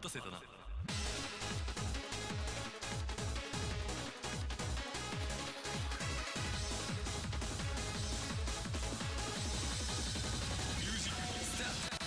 待たせたな。ミュージックスタート。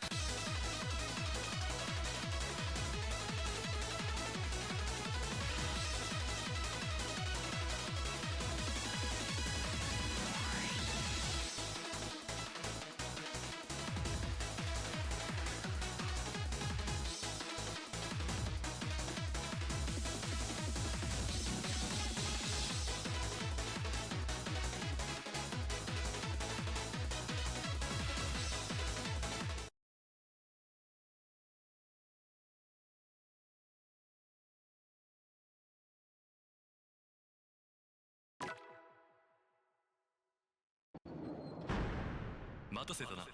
待たせたな。ミ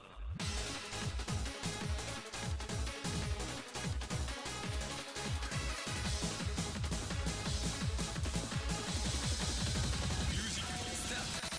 ュージックスタート。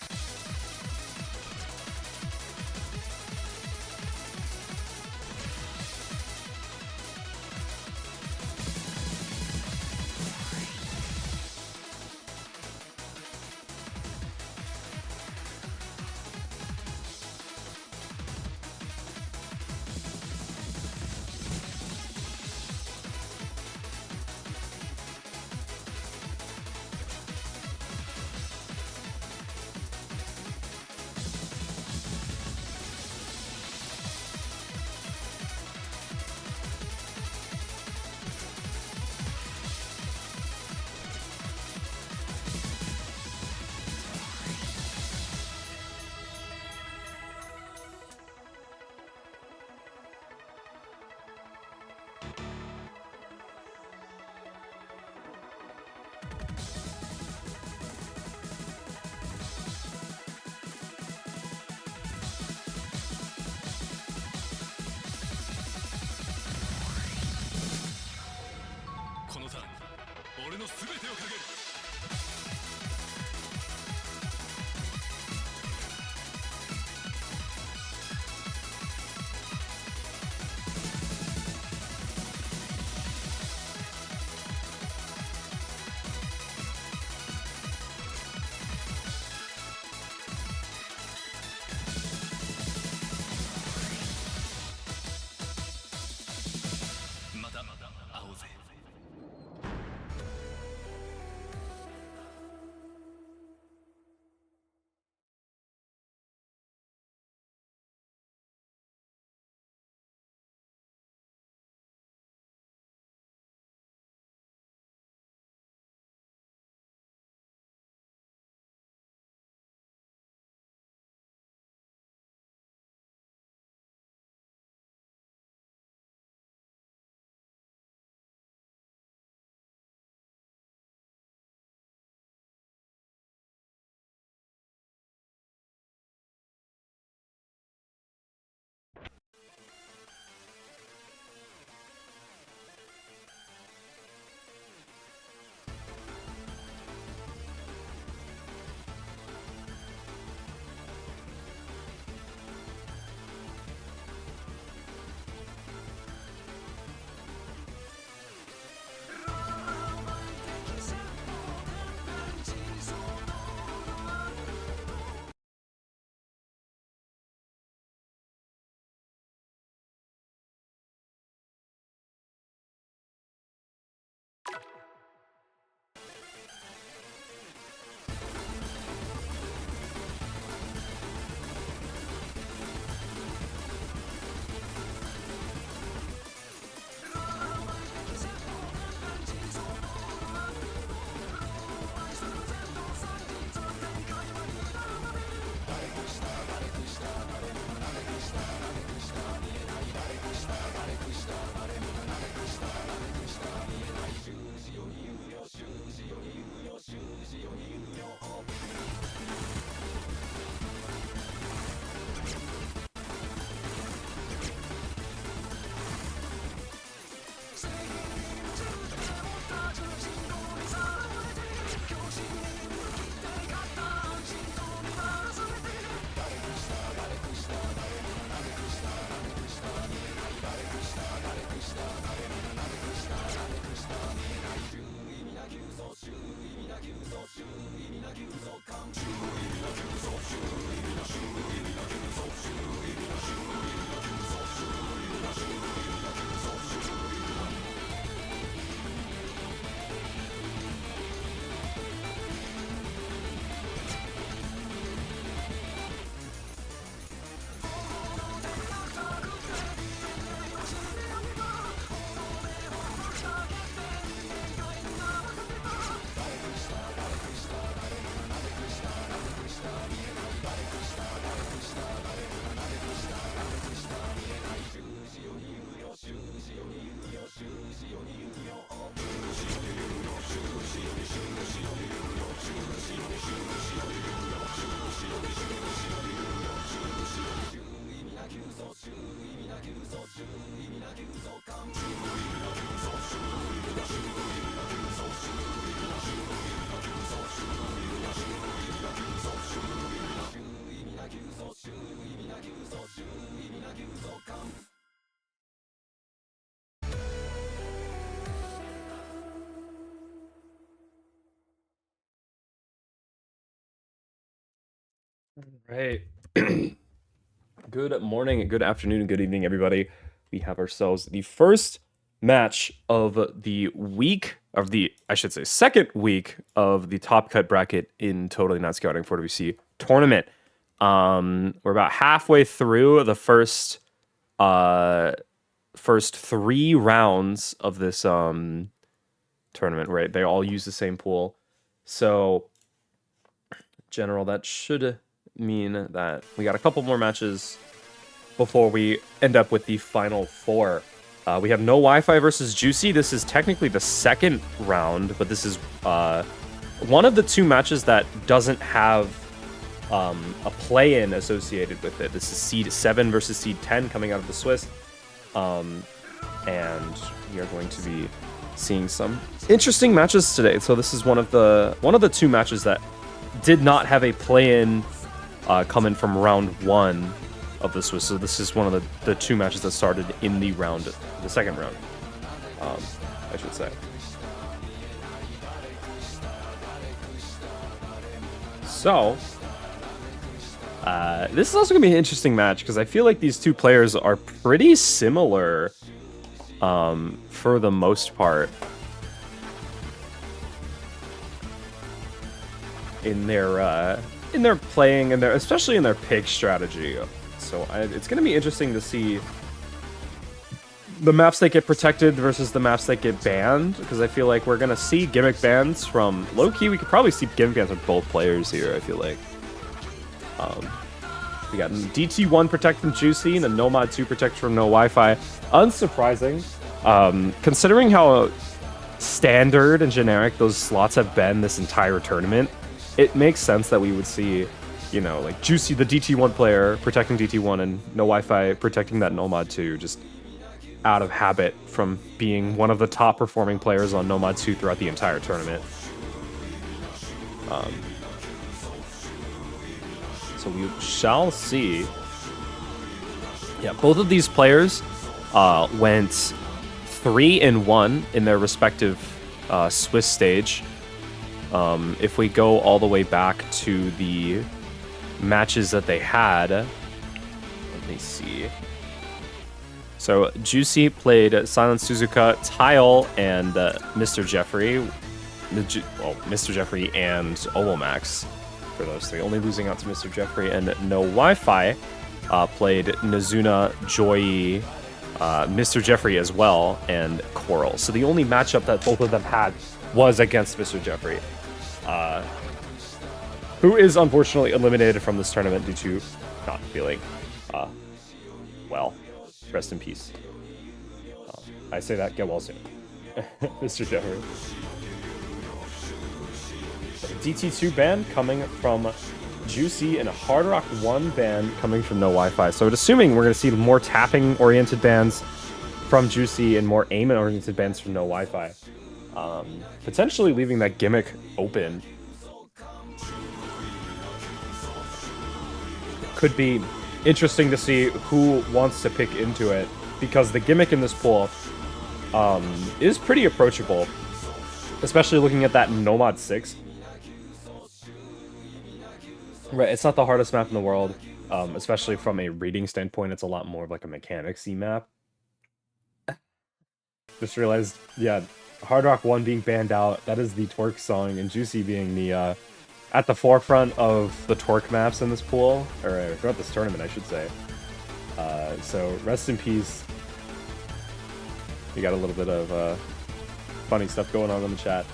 このターン俺の全てをかける。また会おうぜ。Right. Good morning, good afternoon, and good evening, everybody. We have ourselves the first match of the week of I should say, second week of the top cut bracket in Totally Not Scouting 4WC tournament. We're about halfway through the first 3 rounds of this tournament. Right, they all use the same pool, so general that should mean that we got a couple more matches before we end up with the final 4. We have NoWifi versus Juicy. This is technically the second round, but this is one of the 2 matches that doesn't have a play-in associated with it. This is Seed 7 versus Seed 10 coming out of the Swiss. And we are going to be seeing some interesting matches today. So this is one of the 2 matches that did not have a play-in coming from round 1 of the Swiss. So this is one of the 2 matches that started in the second round, I should say. So this is also gonna be an interesting match because I feel like these 2 players are pretty similar for the most part in their playing and especially in their pick strategy. So it's going to be interesting to see the maps that get protected versus the maps that get banned, because I feel like we're going to see gimmick bans from low-key. We could probably see gimmick bans from both players here, I feel like. We got DT1 protect from Juicy and a Nomad 2 protect from NoWifi. Unsurprising, considering how standard and generic those slots have been this entire tournament. It makes sense that we would see, you know, like Juicy, the DT1 player, protecting DT1, and NoWifi protecting that Nomad 2, just out of habit from being one of the top performing players on Nomad 2 throughout the entire tournament. So we shall see. Yeah, both of these players went 3-1 in their respective Swiss stage. If we go all the way back to the matches that they had, let me see. So Juicy played Silent Suzuka, Tile, and Mr. Jeffrey. Mr. Jeffrey and Owomax for those 3. Only losing out to Mr. Jeffrey. And NoWifi played Nazuna, Joy, Mr. Jeffrey as well, and Coral. So the only matchup that both of them had was against Mr. Jeffrey, who is unfortunately eliminated from this tournament due to not feeling well. Rest in peace. I say that, get well soon. Mr. Jeffrey. DT2 ban coming from Juicy and a Hard Rock 1 ban coming from NoWifi. So assuming we're going to see more tapping-oriented bans from Juicy and more aim-oriented bans from NoWifi. Potentially leaving that gimmick open. Could be interesting to see who wants to pick into it, because the gimmick in this pool is pretty approachable, especially looking at that Nomad 6. Right, it's not the hardest map in the world, especially from a reading standpoint. It's a lot more of like a mechanics-y map. Just realized, yeah, Hard Rock 1 being banned out, that is the Twerk song, and Juicy being the at the forefront of the Twerk maps in this pool, or throughout this tournament, I should say. So rest in peace. We got a little bit of funny stuff going on in the chat.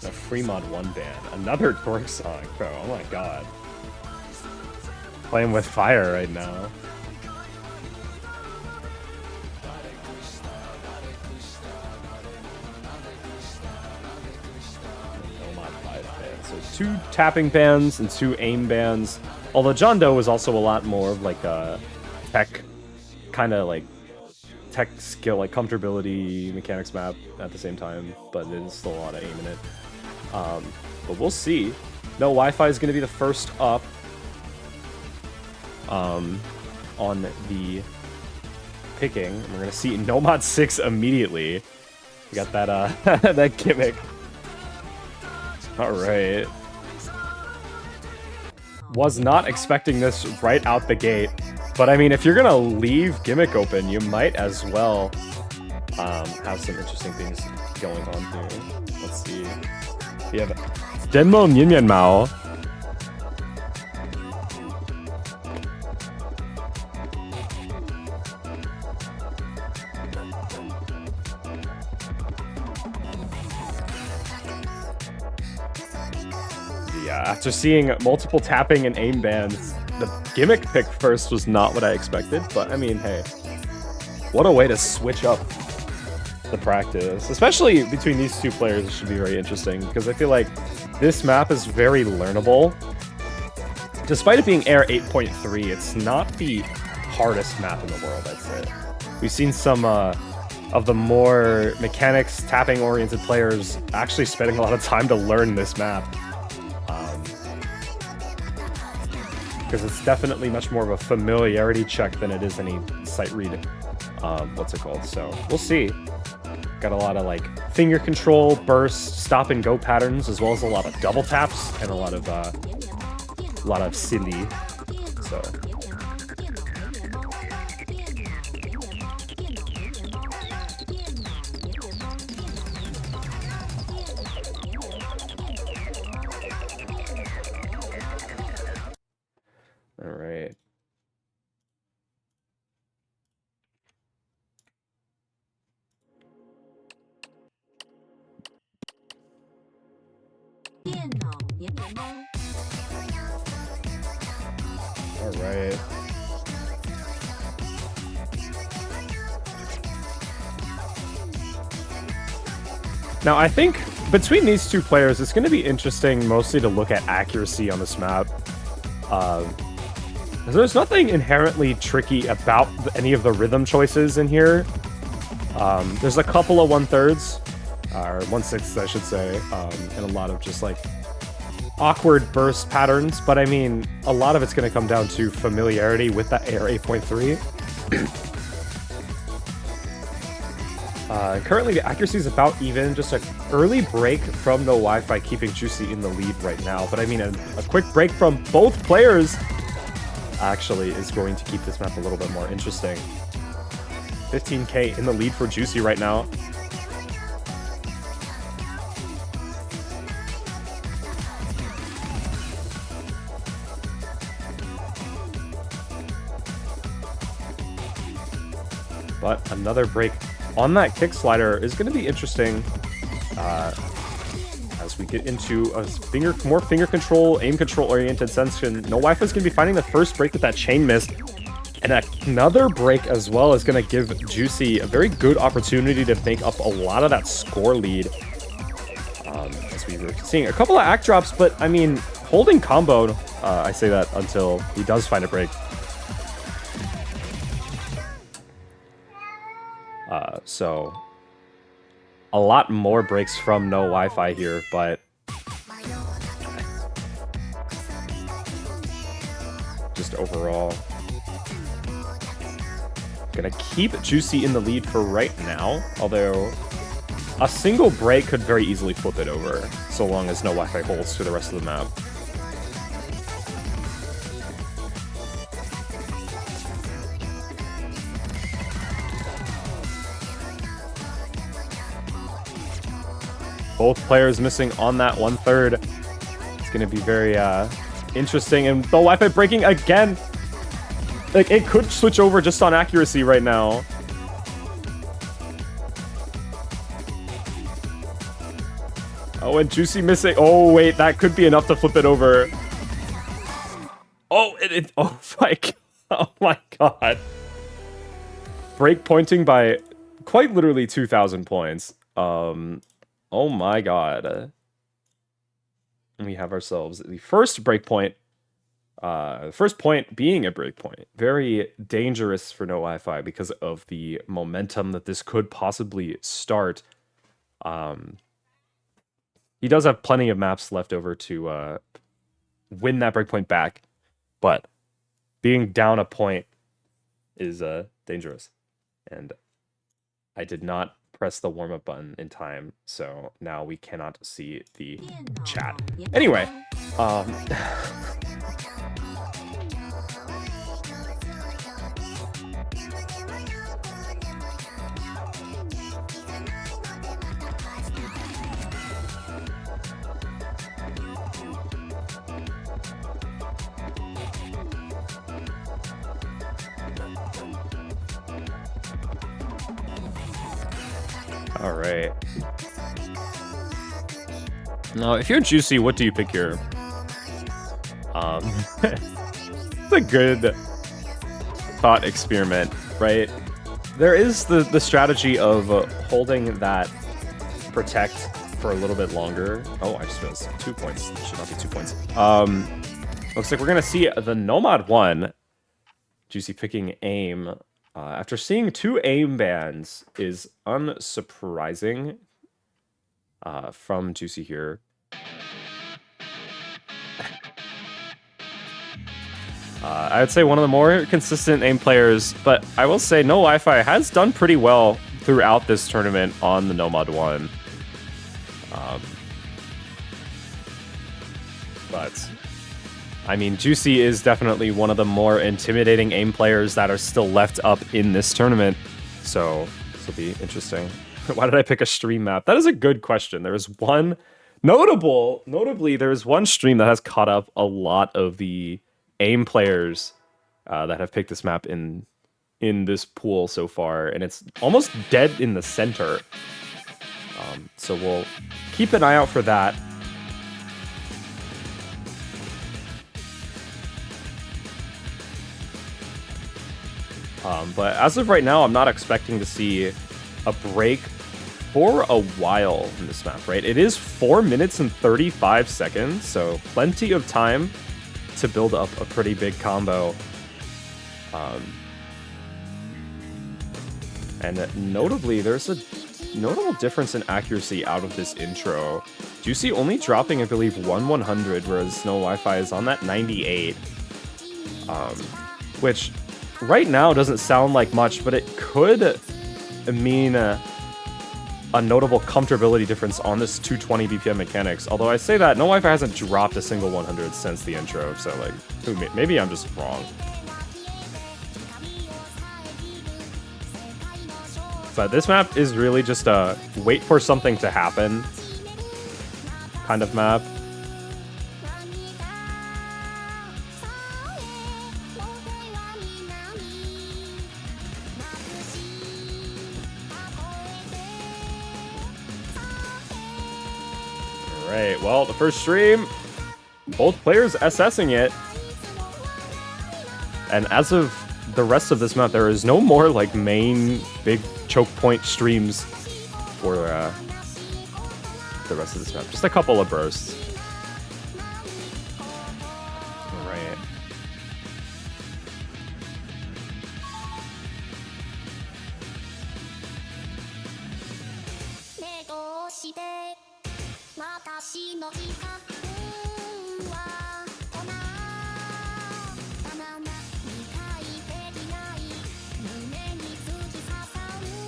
A Fremont 1 ban. Another Twerk song, bro. Oh my god. Playing with fire right now. So 2 tapping bans and 2 aim bans. Although John Doe was also a lot more of like a tech, kind of like tech skill, like comfortability mechanics map at the same time, but it is still a lot of aim in it. But we'll see. NoWifi is going to be the first up on the picking. And we're going to see Nomad 6 immediately. We got that that gimmick. All right. Was not expecting this right out the gate, but I mean, if you're gonna leave Gimmick open, you might as well have some interesting things going on here. Let's see. We have Denmo Nyan Mao. Yeah, after seeing multiple tapping and aim bans, the Gimmick pick first was not what I expected, but I mean, hey, what a way to switch up the practice. Especially between these two players, it should be very interesting, because I feel like this map is very learnable. Despite it being Air 8.3, it's not the hardest map in the world, I'd say. We've seen some of the more mechanics, tapping-oriented players actually spending a lot of time to learn this map. Because it's definitely much more of a familiarity check than it is any sight read, what's it called? So we'll see. Got a lot of like finger control, burst, stop and go patterns, as well as a lot of double taps and a lot of Cindy. So all right. All right. Now, I think between these two players, it's going to be interesting mostly to look at accuracy on this map. There's nothing inherently tricky about any of the rhythm choices in here. There's a couple of 1/3s, or 1/6, I should say, and a lot of just like awkward burst patterns, but I mean, a lot of it's going to come down to familiarity with that Air 8.3. Currently, the accuracy is about even, just an early break from NoWifi keeping Juicy in the lead right now, but I mean, a quick break from both players actually is going to keep this map a little bit more interesting. 15k in the lead for Juicy right now. But another break on that kick slider is going to be interesting as we get into a more finger control, aim control oriented section. NoWifi is going to be finding the first break with that chain miss, and another break as well is going to give Juicy a very good opportunity to make up a lot of that score lead. As we were seeing a couple of act drops, but I mean, holding combo, I say that until he does find a break. So a lot more breaks from NoWifi here, but just overall gonna keep Juicy in the lead for right now, although a single break could very easily flip it over, so long as NoWifi holds for the rest of the map. Both players missing on that 1/3. It's going to be very interesting. And the NoWifi breaking again. Like, it could switch over just on accuracy right now. Oh, and Juicy missing. Oh, wait, that could be enough to flip it over. Oh, oh my God. Oh my God. Break pointing by quite literally 2,000 points. Oh my God. We have ourselves the first breakpoint. First point being a breakpoint. Very dangerous for NoWifi because of the momentum that this could possibly start. He does have plenty of maps left over to win that breakpoint back, but being down a point is dangerous. And I did not press the warm-up button in time, so now we cannot see the chat. Anyway, all right. Now, if you're Juicy, what do you pick here? It's a good thought experiment, right? There is the strategy of holding that protect for a little bit longer. Oh, I just realized 2 points. It should not be 2 points. Looks like we're gonna see the Nomad 1. Juicy picking aim. After seeing 2 aim bans is unsurprising from Juicy here. I would say one of the more consistent aim players, but I will say NoWifi has done pretty well throughout this tournament on the Nomad 1. But I mean, Juicy is definitely one of the more intimidating aim players that are still left up in this tournament. So this will be interesting. Why did I pick a stream map? That is a good question. There is one notably, there is one stream that has caught up a lot of the aim players that have picked this map in this pool so far, and it's almost dead in the center. So we'll keep an eye out for that. But as of right now, I'm not expecting to see a break for a while in this map, right? It is 4 minutes and 35 seconds, so plenty of time to build up a pretty big combo. And notably, there's a notable difference in accuracy out of this intro. Juicy only dropping, I believe, 100, whereas NoWifi is on that 98. Which right now doesn't sound like much, but it could mean a notable comfortability difference on this 220 BPM mechanics. Although I say that, NoWifi hasn't dropped a single 100 since the intro, so like, maybe I'm just wrong. But this map is really just a wait for something to happen kind of map. Alright, well, the first stream, both players assessing it. And as of the rest of this map, there is no more like main big choke point streams for the rest of this map. Just a couple of bursts. Alright.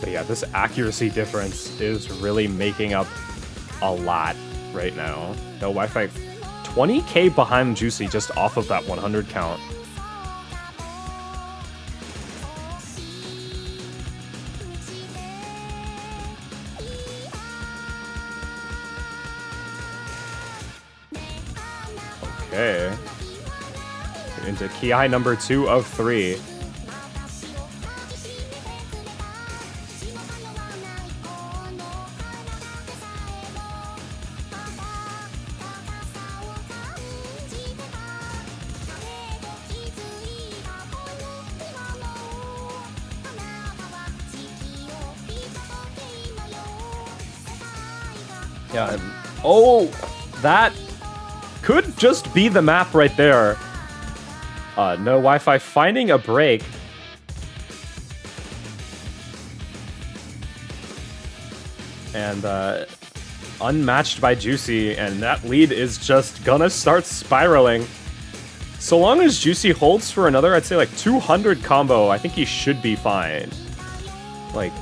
But yeah, this accuracy difference is really making up a lot right now. NoWifi 20k behind Juicy just off of that 100 count. Okay. Into key high number 2 of 3. Yeah, and oh, that could just be the map right there. NoWifi finding a break. And unmatched by Juicy, and that lead is just gonna start spiraling. So long as Juicy holds for another, I'd say like 200 combo, I think he should be fine. Like,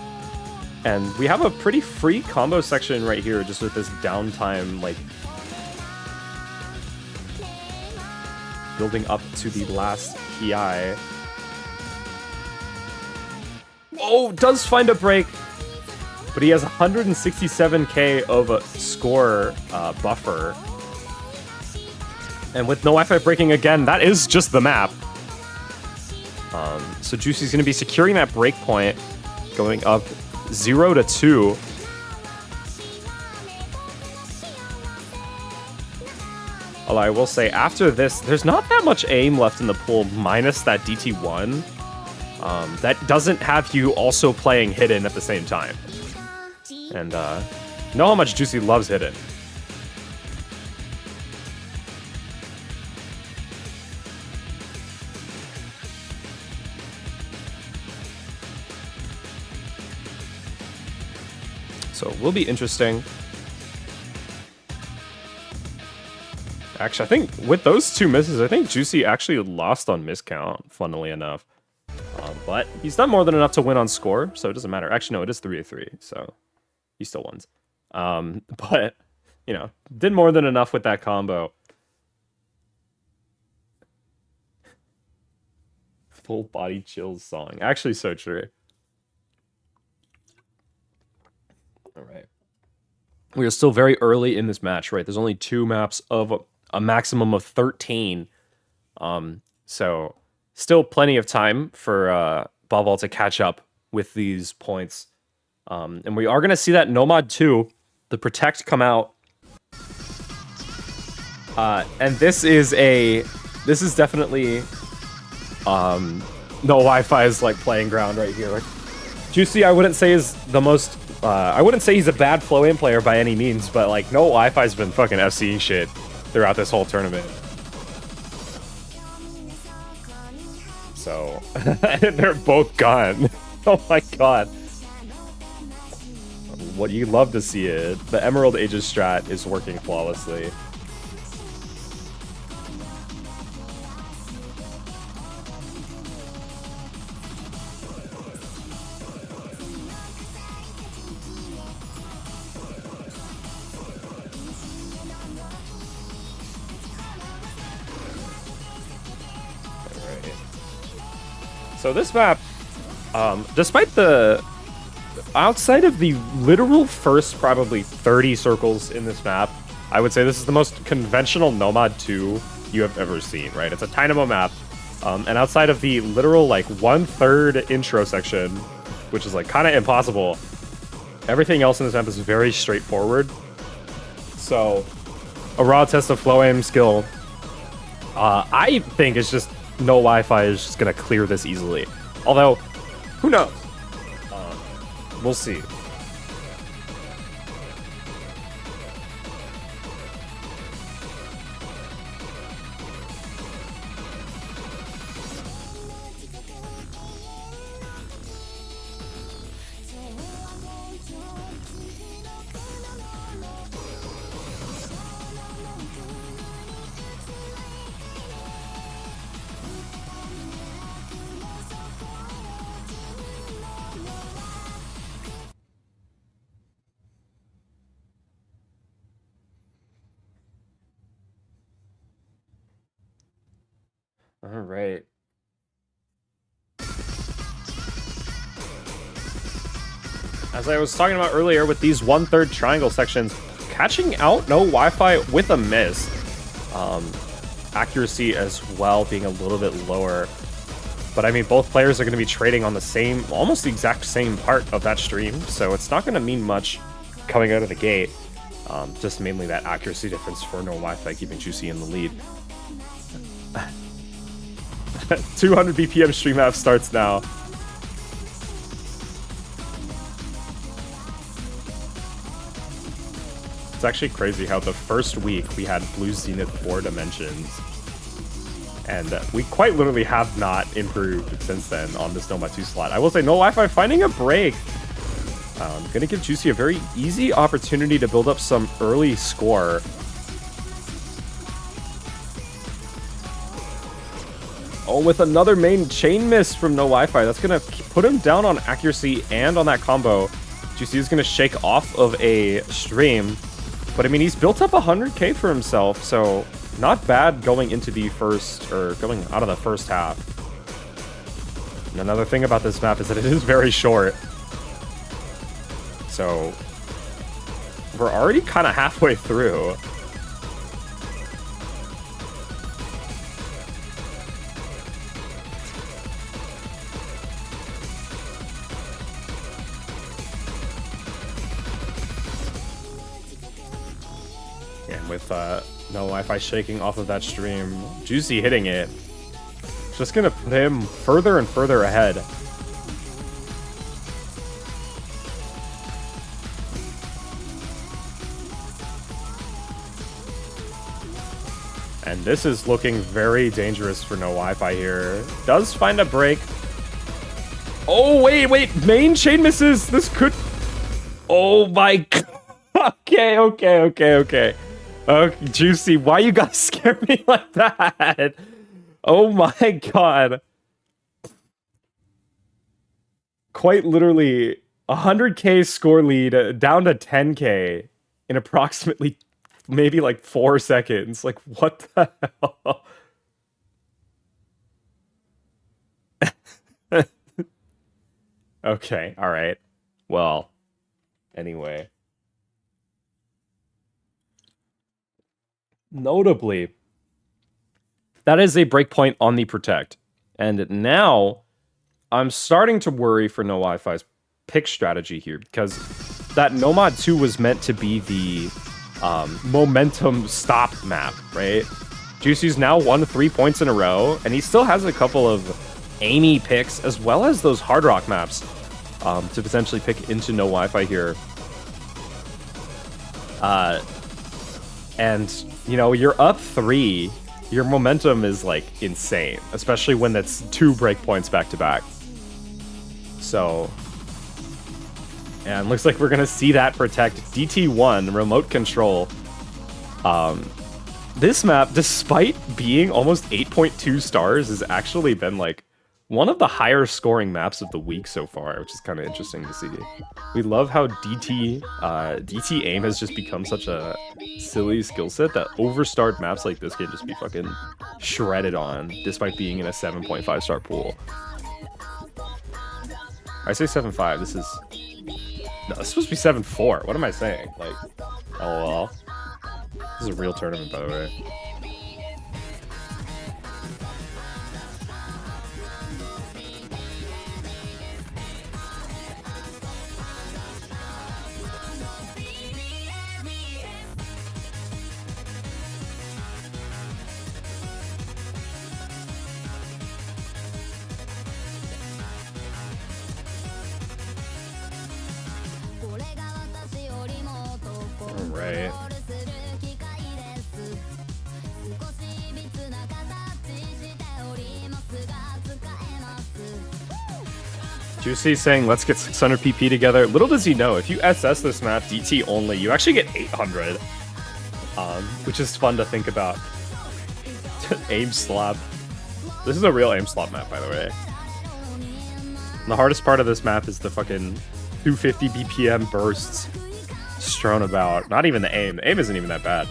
And we have a pretty free combo section right here, just with this downtime, like, building up to the last PI. Oh, does find a break, but he has 167k of a score buffer. And with NoWifi breaking again, that is just the map. So Juicy's going to be securing that break point, going up 0-2. Although I will say, after this, there's not that much aim left in the pool, minus that DT1. That doesn't have you also playing hidden at the same time. And know how much Juicy loves hidden. So it will be interesting. Actually, I think with those two misses, I think Juicy actually lost on miscount, funnily enough. But he's done more than enough to win on score, so it doesn't matter. Actually, no, it is 3-3, so he still wins. But, you know, did more than enough with that combo. Full body chills song. Actually, so true. All right. We are still very early in this match, right? There's only 2 maps of a maximum of 13. So still plenty of time for Balval to catch up with these points. And we are going to see that Nomad 2, the Protect, come out. And this is definitely NoWiFi's like playing ground right here. Like, Juicy, I wouldn't say is the most I wouldn't say he's a bad flow-in player by any means, but like NoWiFi's been fucking FCing shit throughout this whole tournament. So they're both gone. Oh my god. What you love to see it. The Emerald Aegis strat is working flawlessly. So this map, despite the... outside of the literal first probably 30 circles in this map, I would say this is the most conventional Nomad 2 you have ever seen, right? It's a Dynamo map, and outside of the literal like 1/3 intro section, which is like kind of impossible, everything else in this map is very straightforward. So a raw test of flow aim skill, I think it's just NoWiFi is just gonna clear this easily. Although, who knows? We'll see. All right. As I was talking about earlier with these 1/3 triangle sections, catching out NoWiFi with a miss. Accuracy as well being a little bit lower. But I mean, both players are going to be trading on the same, almost the exact same part of that stream, so it's not going to mean much coming out of the gate. Just mainly that accuracy difference for NoWiFi keeping Juicy in the lead. 200 BPM stream map starts now. It's actually crazy how the first week we had Blue Zenith 4 dimensions, and we quite literally have not improved since then on this Nomad 2 slot. I will say NoWiFi finding a break. Gonna give Juicy a very easy opportunity to build up some early score. Oh, with another main chain miss from NoWiFi. That's going to put him down on accuracy and on that combo. Juicy is going to shake off of a stream. But, I mean, he's built up 100k for himself, so not bad going into the first, or going out of the first half. And another thing about this map is that it is very short. So, we're already kind of halfway through. And with NoWifi shaking off of that stream, Juicy hitting it, just gonna put him further and further ahead. And this is looking very dangerous for NoWifi here. Does find a break. Oh, wait, main chain misses. This could... Oh my god. Okay. Juicy, why you gotta scare me like that? Oh my god. Quite literally, 100k score lead down to 10k in approximately maybe like 4 seconds. Like, what the hell? Okay, alright. Well, anyway. Notably, that is a breakpoint on the Protect. And now, I'm starting to worry for NoWiFi's pick strategy here, because that Nomad 2 was meant to be the momentum stop map, right? Juicy's now won 3 points in a row, and he still has a couple of aimy picks, as well as those Hard Rock maps to potentially pick into NoWiFi here. And, you know, you're up 3. Your momentum is, like, insane. Especially when that's 2 breakpoints back-to-back. So... And looks like we're going to see that Protect DT1 remote control. This map, despite being almost 8.2 stars, has actually been, like, one of the higher scoring maps of the week so far, which is kind of interesting to see. We love how DT aim has just become such a silly skill set that overstarred maps like this can just be fucking shredded on, despite being in a 7.5 star pool. I say 7.5, this is... No, it's supposed to be 7.4. What am I saying? Like, LOL. This is a real tournament, by the way. Right. Juicy saying, let's get 600 PP together. Little does he know, if you SS this map, DT only, you actually get 800. Which is fun to think about. Aim slap. This is a real aim slap map, by the way. And the hardest part of this map is the fucking 250 BPM bursts strewn about. Not even the aim. The aim isn't even that bad.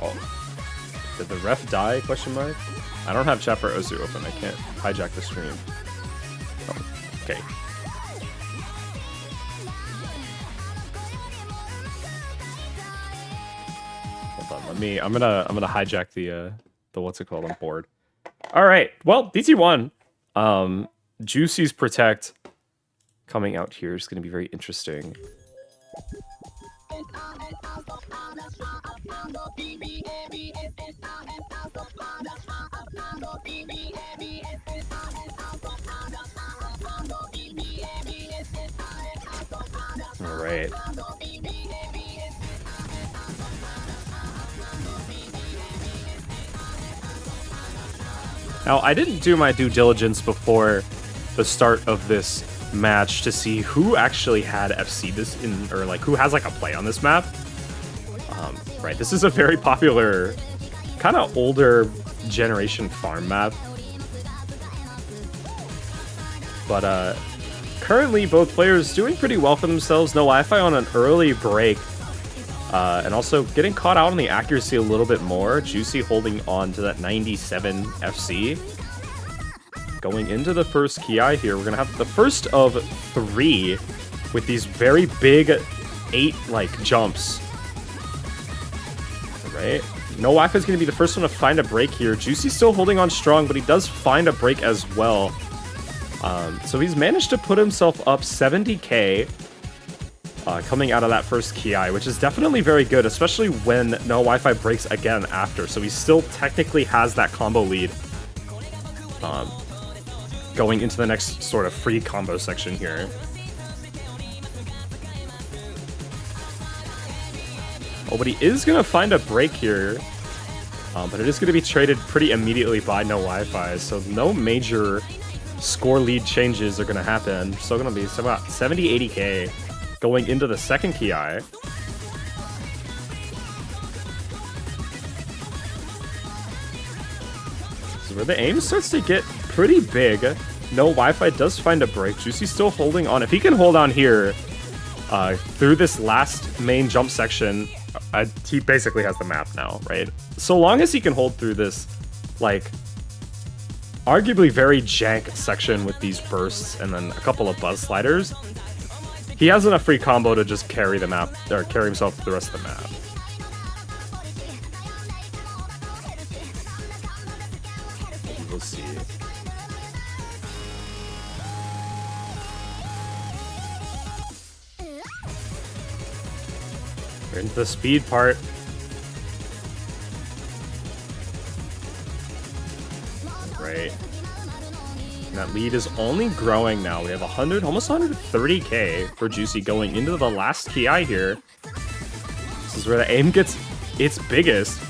Oh. Did the ref die? Question mark? I don't have chat for Ozu open. I can't hijack the stream. Oh, okay. Hold on, I'm gonna hijack the what's it called on board. Alright, well, DT1. Juicy's Protect coming out here is gonna be very interesting. Alright. Now, I didn't do my due diligence before the start of this match to see who actually had FC this in, or like who has like a play on this map. Right, this is a very popular, kind of older generation farm map. But currently both players doing pretty well for themselves. NoWifi on an early break. And also getting caught out on the accuracy a little bit more. Juicy holding on to that 97 FC. Going into the first Ki here, we're going to have the first of 3 with these very big 8 like jumps. Right? NoWifi is going to be the first one to find a break here. Juicy's still holding on strong, but he does find a break as well. So he's managed to put himself up 70k coming out of that first Ki, which is definitely very good, especially when NoWifi breaks again after. So he still technically has that combo lead going into the next sort of free combo section here. Oh, but he is going to find a break here. But it is going to be traded pretty immediately by NoWifi, so no major score lead changes are going to happen. Still going to be about 70-80k going into the second Ki. So where the aim starts to get pretty big. NoWifi does find a break. Juicy's still holding on. If he can hold on here through this last main jump section, he basically has the map now, right? So long as he can hold through this, like, arguably very jank section with these bursts and then a couple of buzz sliders, he has enough free combo to just carry the map, or carry himself through the rest of the map. We'll see. We're into the speed part. Right. And that lead is only growing now. We have 100, almost 130k for Juicy going into the last Ki here. This is where the aim gets its biggest.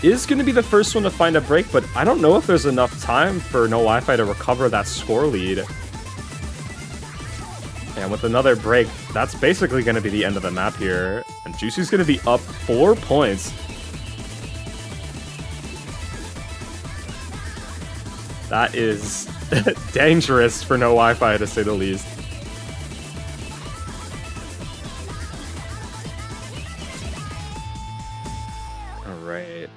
Is going to be the first one to find a break, but I don't know if there's enough time for NoWifi to recover that score lead. And with another break, that's basically going to be the end of the map here. And Juicy's going to be up 4 points. That is dangerous for NoWifi, to say the least. All right.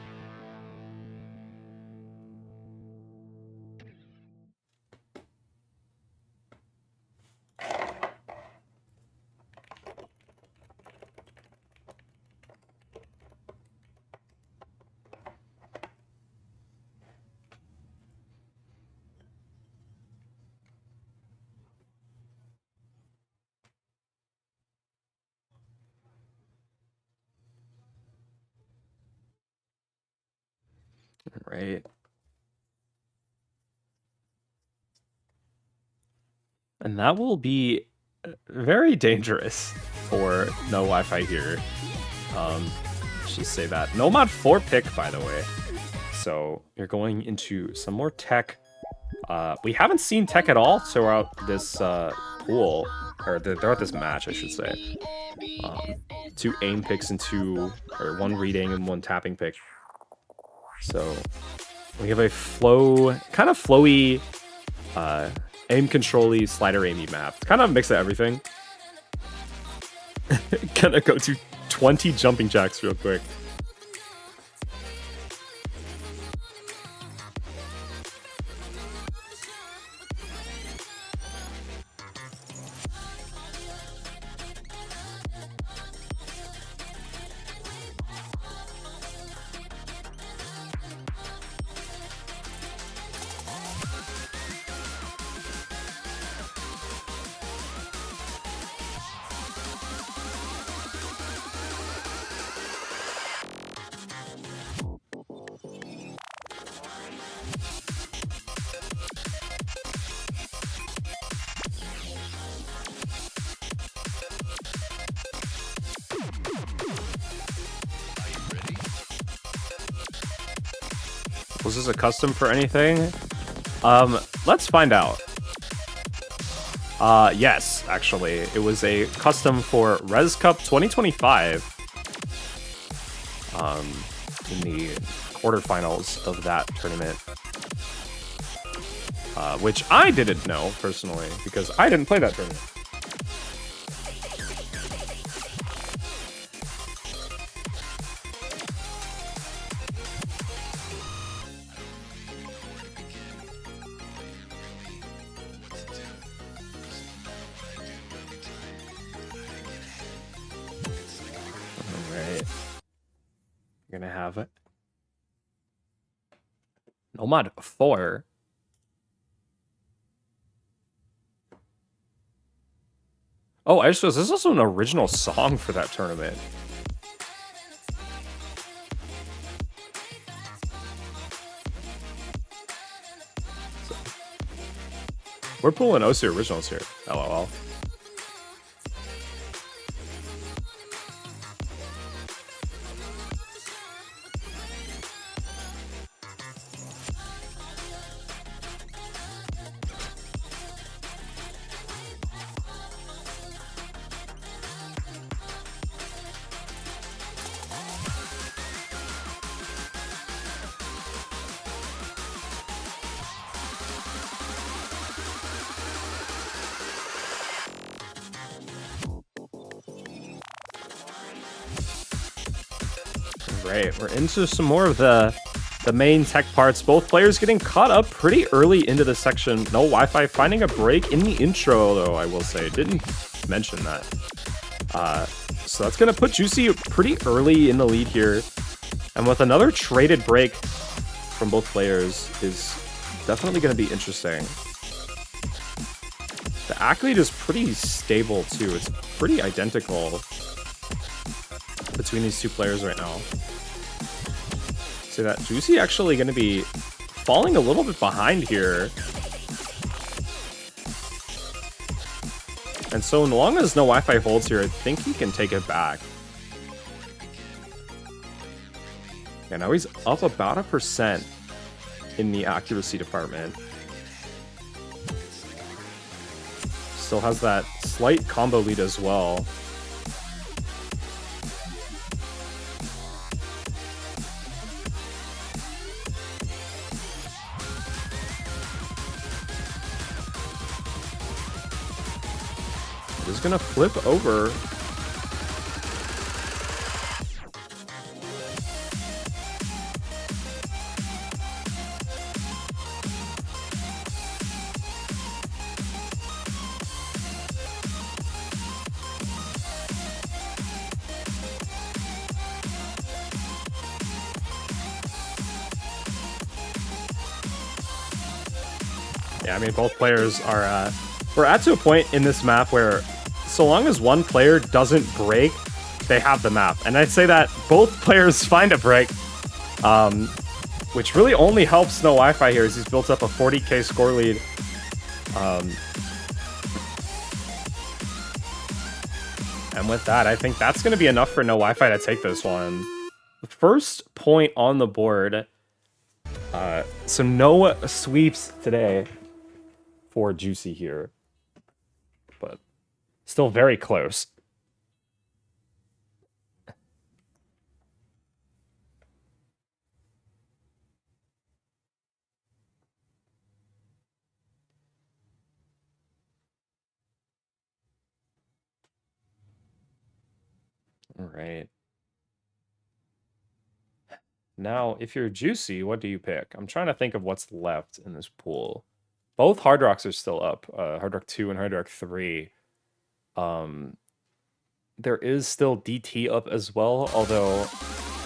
Right. And that will be very dangerous for NoWifi here. Let's just say that. No mod 4 pick, by the way. So you're going into some more tech. We haven't seen tech at all throughout this pool, or throughout this match, I should say. 2 aim picks and 1 reading and 1 tapping pick. So we have a kind of flowy, aim control-y, slider aimy map. It's kind of a mix of everything. Gonna go to 20 jumping jacks real quick. Was this a custom for anything? Let's find out. Yes, actually. It was a custom for Res Cup 2025. in the quarterfinals of that tournament. Which I didn't know, personally, because I didn't play that tournament. Alright. We're gonna have it. Nomad 4. Oh, I just realized there's also an original song for that tournament. So, we're pulling OC originals here. LOL. Right, we're into some more of the main tech parts. Both players getting caught up pretty early into the section. NoWifi finding a break in the intro, though, I will say. Didn't mention that. So that's going to put Juicy pretty early in the lead here. And with another traded break from both players is definitely going to be interesting. The Act lead is pretty stable, too. It's pretty identical between these two players right now. So that Juicy actually going to be falling a little bit behind here. And so long as NoWifi holds here, I think he can take it back. Yeah, now he's up about 1% in the accuracy department. Still has that slight combo lead as well. Is gonna flip over. Yeah, I mean, both players are, we're at to a point in this map where so long as one player doesn't break, they have the map. And I'd say that both players find a break, which really only helps NoWifi here as he's built up a 40k score lead. And with that, I think that's going to be enough for NoWifi to take this one. The first point on the board. So no sweeps today for Juicy here. But still very close. All right. Now, if you're Juicy, what do you pick? I'm trying to think of what's left in this pool. Both Hard Rocks are still up. Hard Rock 2 and Hard Rock 3. There is still DT up as well, although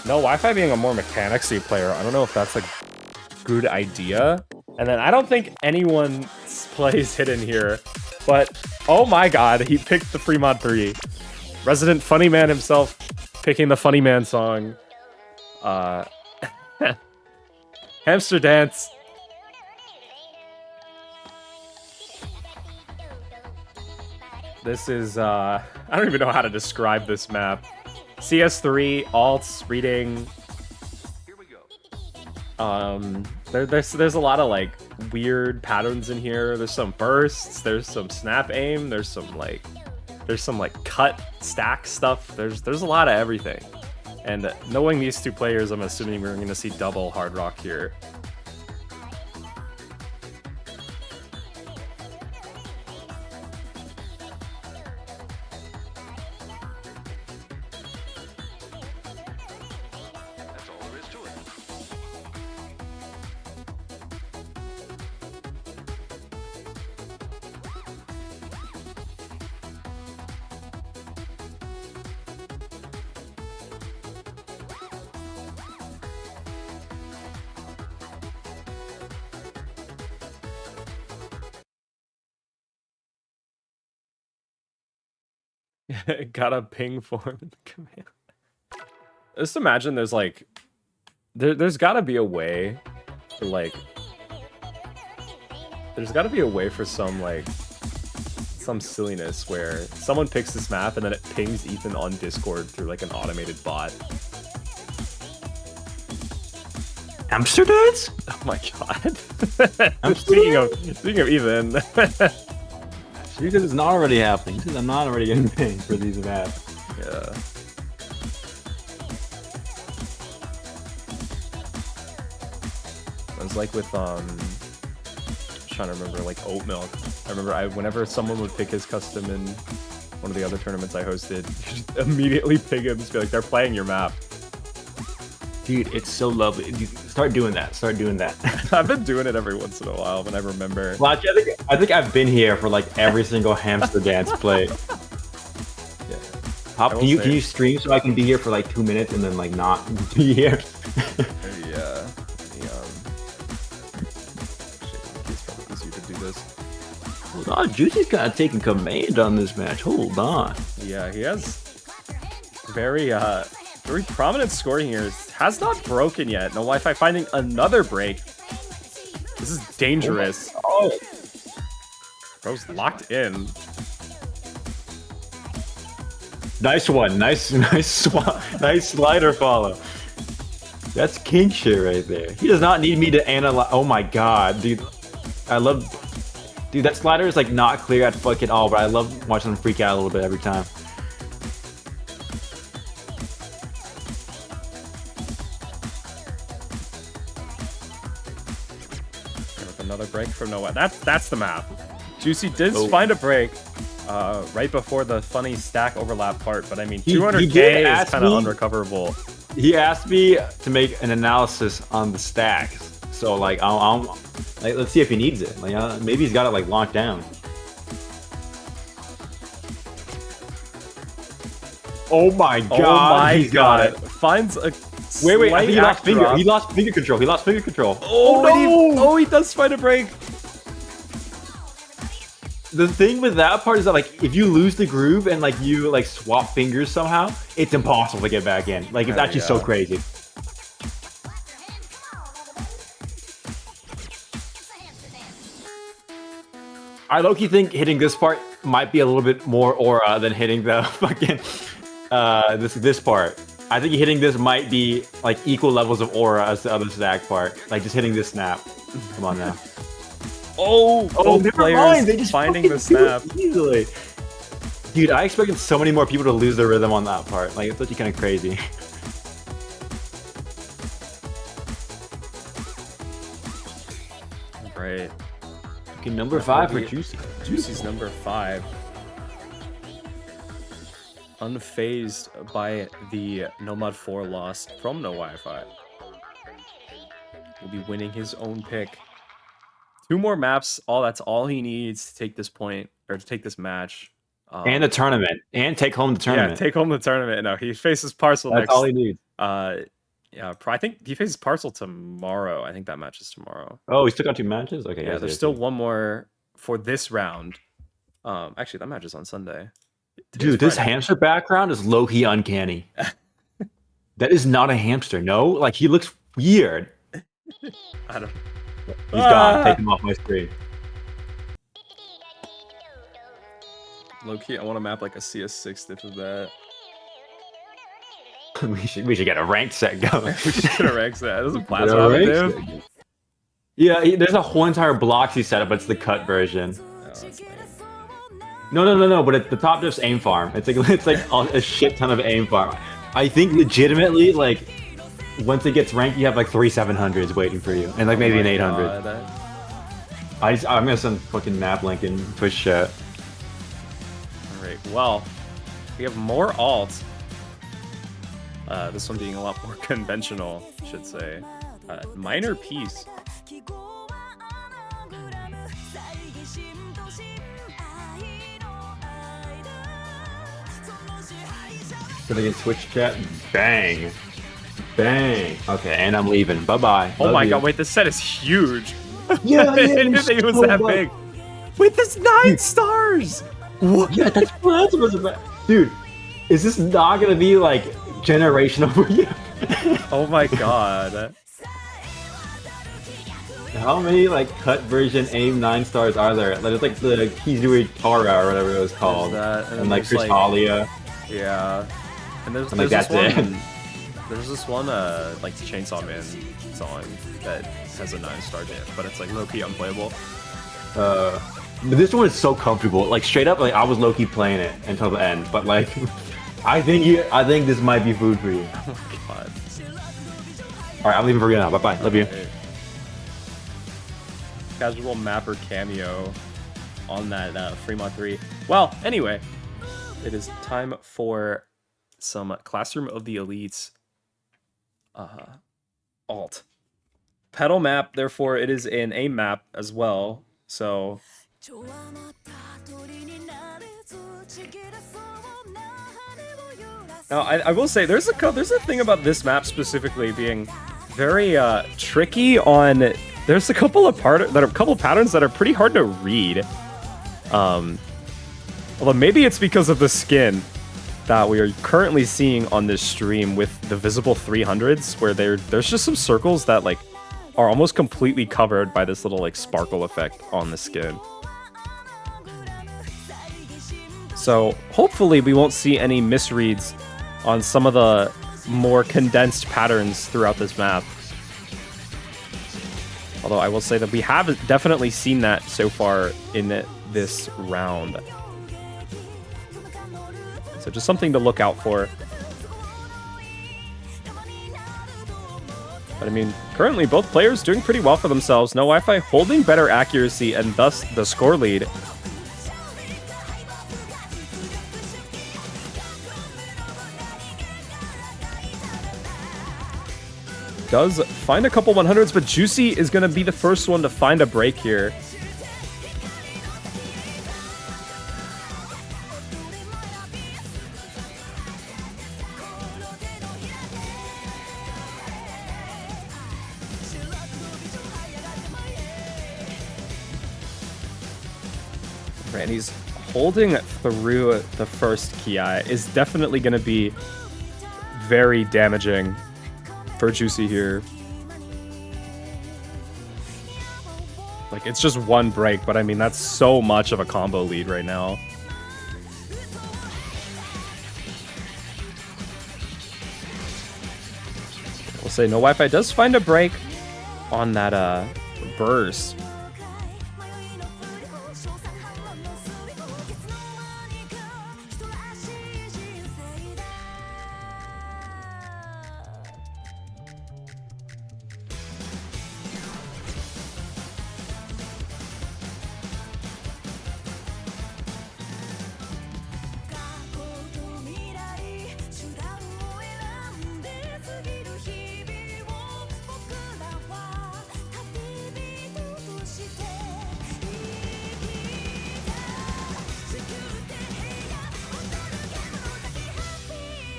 NoWifi being a more mechanicsy player, I don't know if that's a good idea. And then I don't think anyone plays Hidden here, but oh my god, he picked the free mod 3. Resident Funny Man himself picking the Funny Man song. Hamster Dance. This is, I don't even know how to describe this map. CS3, alts, reading. Here we go. There's a lot of, like, weird patterns in here. There's some bursts, there's some snap aim, there's some cut stack stuff. There's a lot of everything. And knowing these two players, I'm assuming we're going to see double Hard Rock here. Got a ping form in the command. Just imagine there's like, there's got to be a way for like, there's got to be a way for some like, some silliness where someone picks this map and then it pings Ethan on Discord through like an automated bot. Hamster dudes? Oh my god. Speaking of Ethan. Because it's not already happening. Because I'm not already getting paid for these events. Yeah. It was like with I'm trying to remember, like oat milk. I remember whenever someone would pick his custom in one of the other tournaments I hosted, you just immediately ping him and be like, they're playing your map. Dude, it's so lovely. You start doing that. Start doing that. I've been doing it every once in a while when I remember. Well, actually, I think I've been here for like every single hamster dance play. Yeah. Hop, can you stream so I can be here for like 2 minutes and then like not be here? Yeah. It's probably easier to do this. Hold on, Juicy's kind of taking command on this match. Hold on. Yeah, he has very prominent scoring here. Has not broken yet. NoWifi finding another break. This is dangerous. Oh. Bro's locked in. Nice one. Nice slider follow. That's king shit right there. He does not need me to analyze. Oh my god, dude. Dude, that slider is like not clear at fucking all, but I love watching him freak out a little bit every time. Another break from Noah. That's the map. Juicy did find a break right before the funny stack overlap part, but I mean 200k is kind of unrecoverable. He asked me to make an analysis on the stacks, so like I'll like let's see if he needs it. Like maybe he's got it like locked down. Oh my god! Oh my he's god! Got it. Finds a wait! I think he lost finger. Drop. He lost finger control. He lost finger control. Oh no! He does find a break. The thing with that part is that like if you lose the groove and like you like swap fingers somehow, it's impossible to get back in. Like it's actually so crazy. I low-key think hitting this part might be a little bit more aura than hitting the fucking this part. I think hitting this might be like equal levels of aura as the other stack part. Like just hitting this snap. Come on now. Oh, never mind. They just finding the snap easily. Dude, I expected so many more people to lose their rhythm on that part. Like it's actually kind of crazy. Right. Okay, number 5 for Juicy. Juicy's number 5. Unfazed by the Nomad 4 loss from NoWifi. Will be winning his own pick. 2 more maps. That's all he needs to take this point or to take this match. And the tournament. And take home the tournament. Yeah, take home the tournament. No, he faces Parcel next. That's all he needs. Yeah, I think he faces Parcel tomorrow. I think that match is tomorrow. Oh, he still got 2 matches? Okay. Yeah, there's still one more for this round. Actually, that match is on Sunday. Dude, this hamster background is low-key uncanny. That is not a hamster, no? Like, he looks weird. I don't... He's gone. Take him off my screen. Low-key, I want to map like a CS6 if of that. we should get a ranked set going. We should get a ranked set. There's a plasma dude. Yeah, there's a whole entire Bloxy setup, but it's the cut version. Oh, that's lame. No, but the top just aim farm. It's like a shit ton of aim farm. I think legitimately, like, once it gets ranked, you have like 3 700s waiting for you, and like maybe Oh an my 800. God. I'm gonna send fucking map link in Twitch chat. All right. Well, we have more alts. This one being a lot more conventional, I should say. Minor piece. Gonna get Twitch chat. Bang. Bang. Okay, and I'm leaving. Bye-bye. Oh Love my you. God, wait, this set is huge. Yeah, I didn't it's think it was so that much. big. Wait, that's 9 stars. What? Yeah, that's what was about. Dude, is this not gonna be like generational for you? Oh my God. How many like cut version AIM 9 stars are there? Like, there's like the Kizui Tara or whatever it was called, There's that, and like there's, Crystalia. Yeah. And there's Like, this that's one. it. There's this one like Chainsaw Man song that has a 9-star dip, but it's like low-key unplayable. But this one is so comfortable. Like straight up, like I was low key playing it until the end. But like, I think this might be food for you. Oh my God. All right, I'm leaving for you now. Bye bye. Love you. Right. Casual mapper cameo on that Fremont 3. Well, anyway, it is time for some Classroom of the Elites alt. Pedal map, therefore, it is in a map as well. So now I will say there's a thing about this map specifically being very tricky on. There's a couple of patterns that are pretty hard to read. Although maybe it's because of the skin that we are currently seeing on this stream with the visible 300s, where there's just some circles that like are almost completely covered by this little like sparkle effect on the skin. So hopefully we won't see any misreads on some of the more condensed patterns throughout this map. Although I will say that we have definitely seen that so far in this round. So just something to look out for. But I mean, currently both players doing pretty well for themselves. NoWifi holding better accuracy and thus the score lead. Does find a couple 100s, but Juicy is going to be the first one to find a break here. Right, and he's holding through the first Ki is definitely going to be very damaging for Juicy here. Like, it's just one break, but I mean, that's so much of a combo lead right now. We'll say NoWifi does find a break on that burst.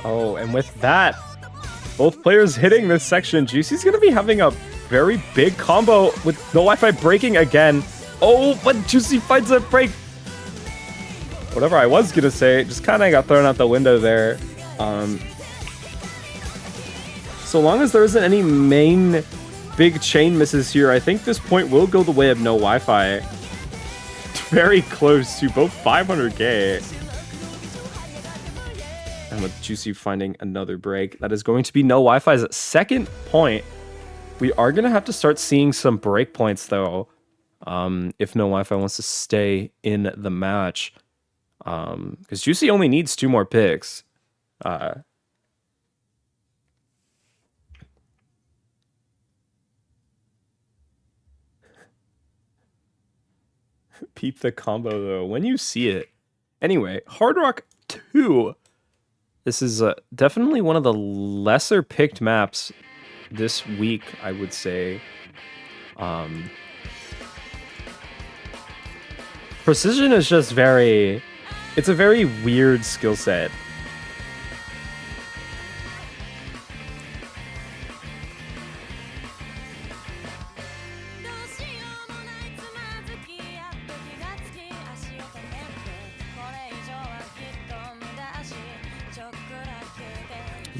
Oh, and with that, both players hitting this section, Juicy's going to be having a very big combo with NoWifi breaking again. Oh, but Juicy finds a break. Whatever I was going to say, just kind of got thrown out the window there. So long as there isn't any main big chain misses here, I think this point will go the way of NoWifi. Very close to both 500k. And with Juicy finding another break, that is going to be NoWifi's second point. We are going to have to start seeing some break points, though, if NoWifi wants to stay in the match. Because Juicy only needs 2 more picks. peep the combo though when you see it. Anyway, Hard Rock 2. This is definitely one of the lesser picked maps this week, I would say. Precision is just very... It's a very weird skill set.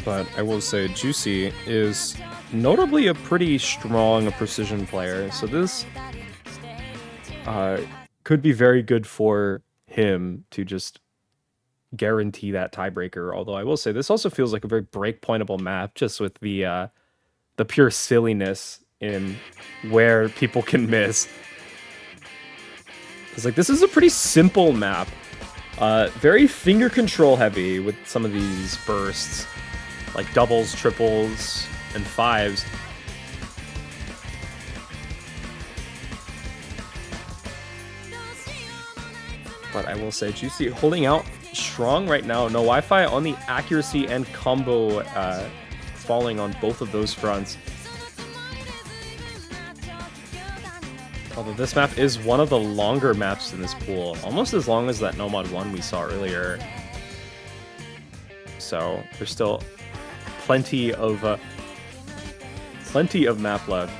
But I will say Juicy is notably a pretty strong precision player, so this could be very good for him to just guarantee that tiebreaker. Although I will say this also feels like a very breakpointable map, just with the pure silliness in where people can miss. It's like, this is a pretty simple map, very finger control heavy with some of these bursts. Like doubles, triples, and fives. But I will say, Juicy holding out strong right now. NoWifi on the accuracy and combo falling on both of those fronts. Although this map is one of the longer maps in this pool. Almost as long as that Nomad 1 we saw earlier. So there's still plenty of map left.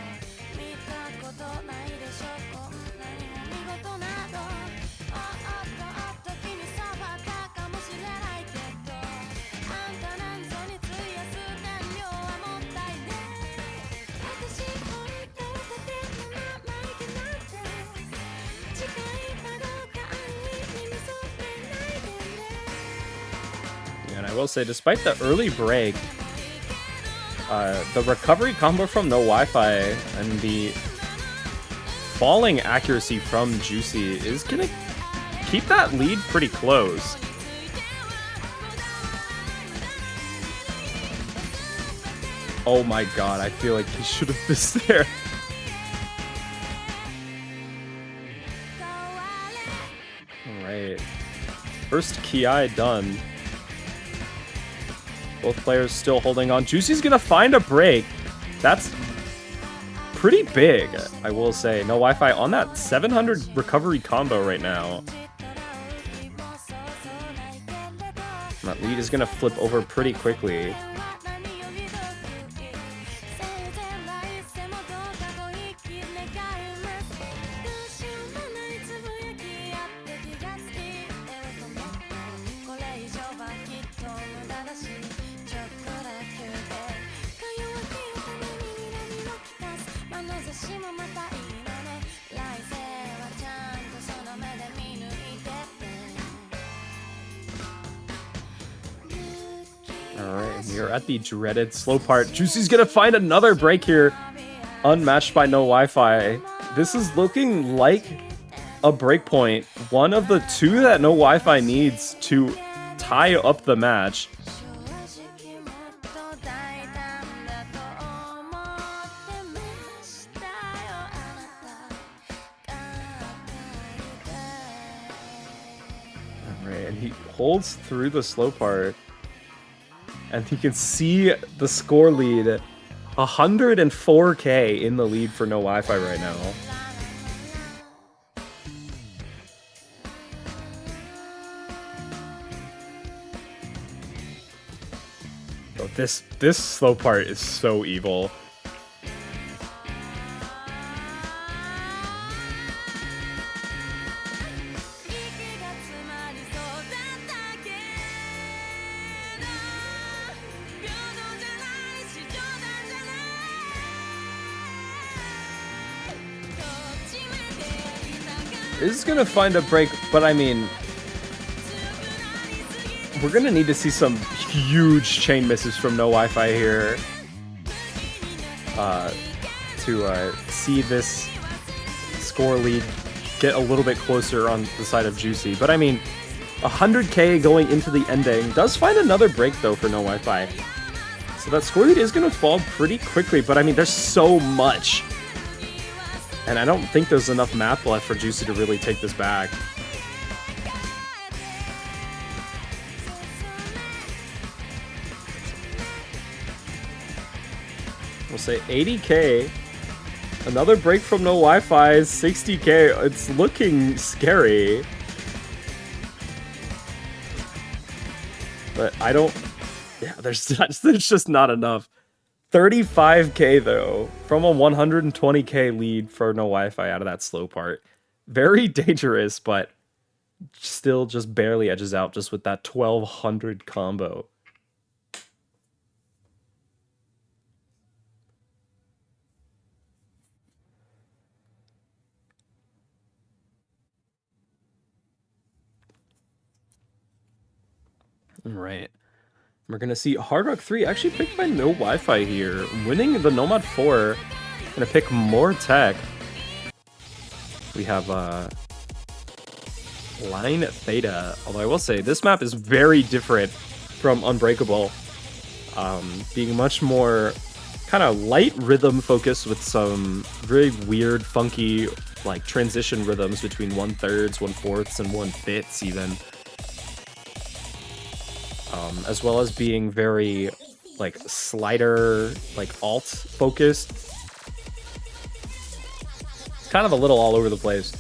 And I will say, despite the early break, the recovery combo from NoWifi and the falling accuracy from Juicy is gonna keep that lead pretty close. Oh my god, I feel like he should have missed there. Alright. First Ki done. Both players still holding on. Juicy's gonna find a break. That's pretty big, I will say. NoWifi on that 700 recovery combo right now. That lead is gonna flip over pretty quickly. Alright, we are at the dreaded slow part. Juicy's gonna find another break here. Unmatched by NoWifi. This is looking like a breakpoint. One of the two that NoWifi needs to tie up the match. Alright, and he holds through the slow part. And you can see the score lead. 104k in the lead for NoWifi right now. Oh, this slow part is so evil. Is gonna find a break, but I mean, we're gonna need to see some huge chain misses from NoWifi here to see this score lead get a little bit closer on the side of Juicy. But I mean, 100k going into the ending does find another break though for NoWifi. So that score lead is gonna fall pretty quickly, but I mean, there's so much And I don't think there's enough map left for Juicy to really take this back. We'll say 80k. Another break from NoWifi is 60k. It's looking scary. But I don't... Yeah, there's just not enough. 35k though, from a 120k lead for NoWifi out of that slow part. Very dangerous, but still just barely edges out just with that 1200 combo. All right. We're going to see Hard Rock 3 actually picked by NoWifi here, winning the Nomad 4. Going to pick more tech. We have Line Theta, although I will say this map is very different from Unbreakable, being much more kind of light rhythm focused with some very weird, funky like transition rhythms between 1/3, 1/4, and 1/5 even. As well as being very, like, slider, like, alt focused. Kind of a little all over the place.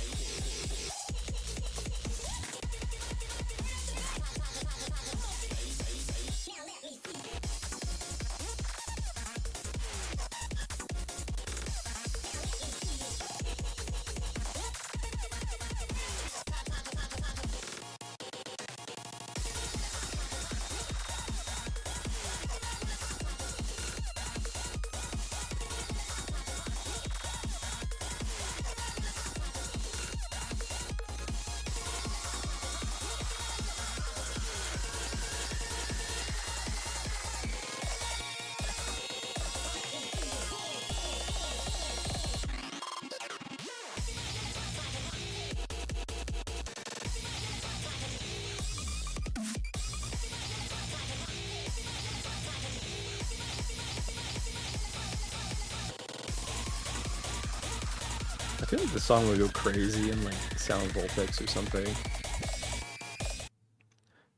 I feel like the song would go crazy in like Sound Voltex or something.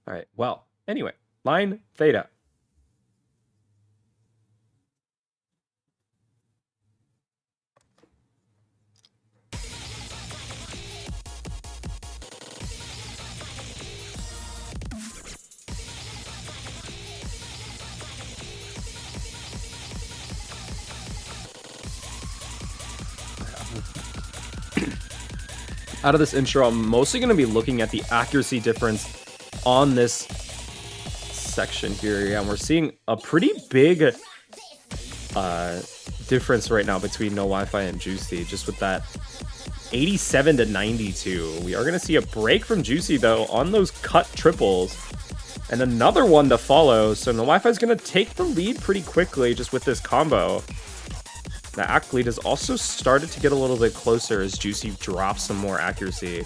Alright, well, anyway, Line Theta. Out of this intro, I'm mostly going to be looking at the accuracy difference on this section here. Yeah, and we're seeing a pretty big difference right now between NoWifi and Juicy, just with that 87 to 92. We are going to see a break from Juicy, though, on those cut triples, and another one to follow. So NoWifi is going to take the lead pretty quickly just with this combo. The act lead has also started to get a little bit closer as Juicy drops some more accuracy.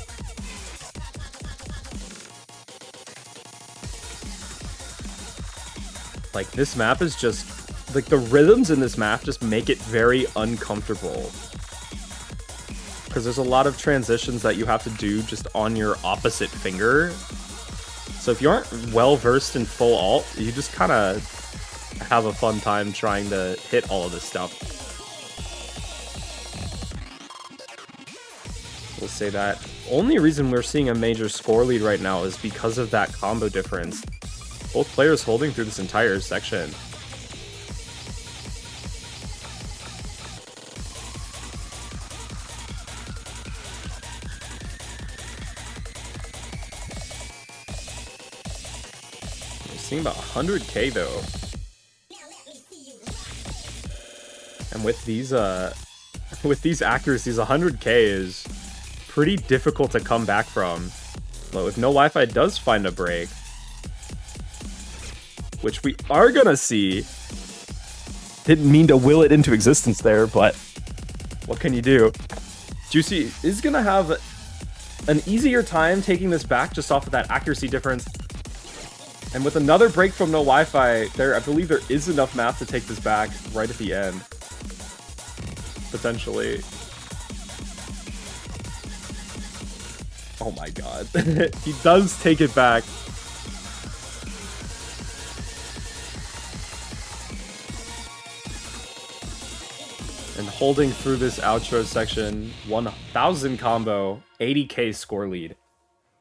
Like, this map is just... like, the rhythms in this map just make it very uncomfortable. Because there's a lot of transitions that you have to do just on your opposite finger. So if you aren't well-versed in full alt, you just kind of have a fun time trying to hit all of this stuff. We'll say that only reason we're seeing a major score lead right now is because of that combo difference. Both players holding through this entire section. We're seeing about 100k though. And with these accuracies, 100k is pretty difficult to come back from. But if NoWifi does find a break, which we are gonna see. Didn't mean to will it into existence there, but what can you do? Juicy is gonna have an easier time taking this back just off of that accuracy difference. And with another break from NoWifi, I believe there is enough math to take this back right at the end. Potentially. Oh my god. He does take it back. And holding through this outro section, 1000 combo, 80k score lead,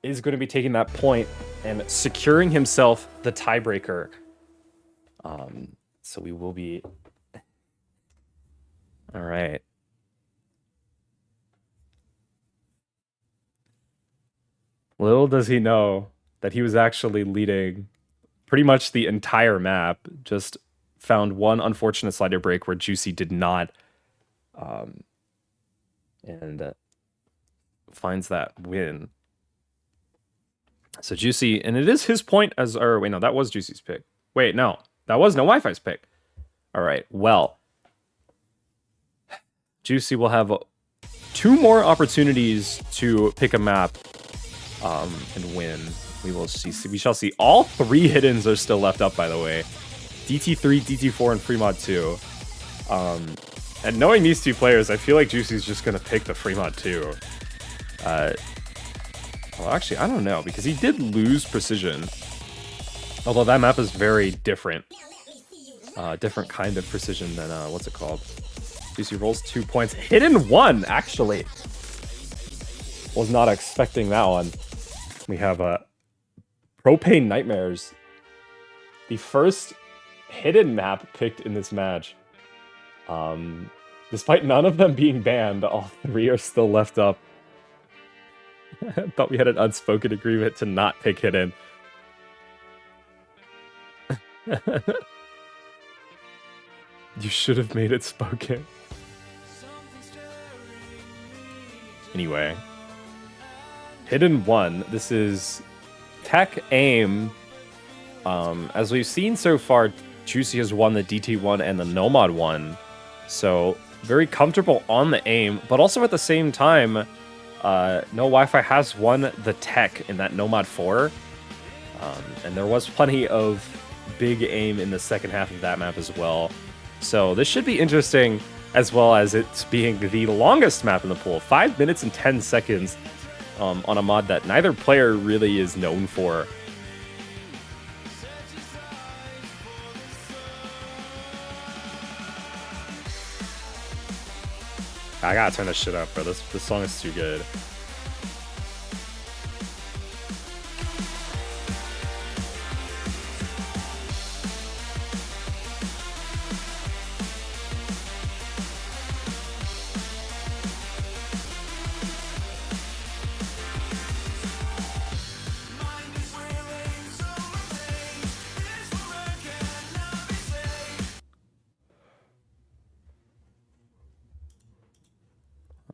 is going to be taking that point and securing himself the tiebreaker. So we will be... All right. Little does he know that he was actually leading pretty much the entire map. Just found one unfortunate slider break where Juicy did not. And finds that win. So Juicy, and it is his point as, or wait, no, that was Juicy's pick. Wait, no, that was NoWiFi's pick. All right, well, Juicy will have 2 more opportunities to pick a map and win. We will see. We shall see. All 3 hiddens are still left up, by the way. DT3, DT4, and Fremont 2. And knowing these 2 players, I feel like Juicy's just gonna pick the Fremont 2. Well, actually, I don't know, because he did lose precision. Although that map is very different. Different kind of precision than, what's it called? Juicy rolls 2 points. Hidden 1, actually! Was not expecting that one. We have, Propane Nightmares. The first hidden map picked in this match. Despite none of them being banned, all 3 are still left up. I thought we had an unspoken agreement to not pick hidden. You should have made it spoken. Anyway. Hidden 1. This is Tech Aim. As we've seen so far, Juicy has won the DT1 and the Nomad 1. So, very comfortable on the aim, but also at the same time, NoWiFi has won the tech in that Nomad 4. And there was plenty of big aim in the second half of that map as well. So this should be interesting, as well as it's being the longest map in the pool. 5 minutes and 10 seconds on a mod that neither player really is known for. I gotta turn this shit up, bro. This song is too good.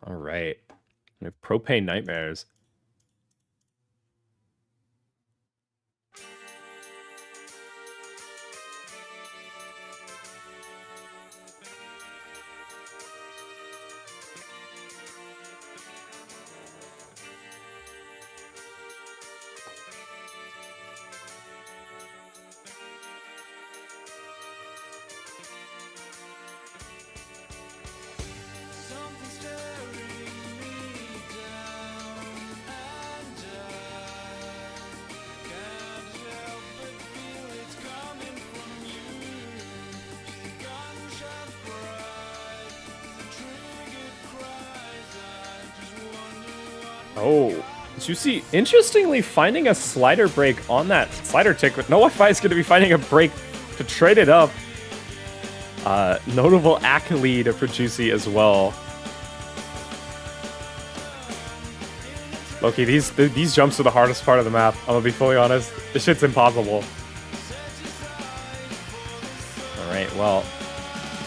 All right. We have Propane Nightmares. Oh, Juicy, interestingly, finding a slider break on that slider tick, but NoWiFi is going to be finding a break to trade it up. Notable ACK lead for Juicy as well. Loki, these jumps are the hardest part of the map. I'm gonna be fully honest. This shit's impossible. Alright, well,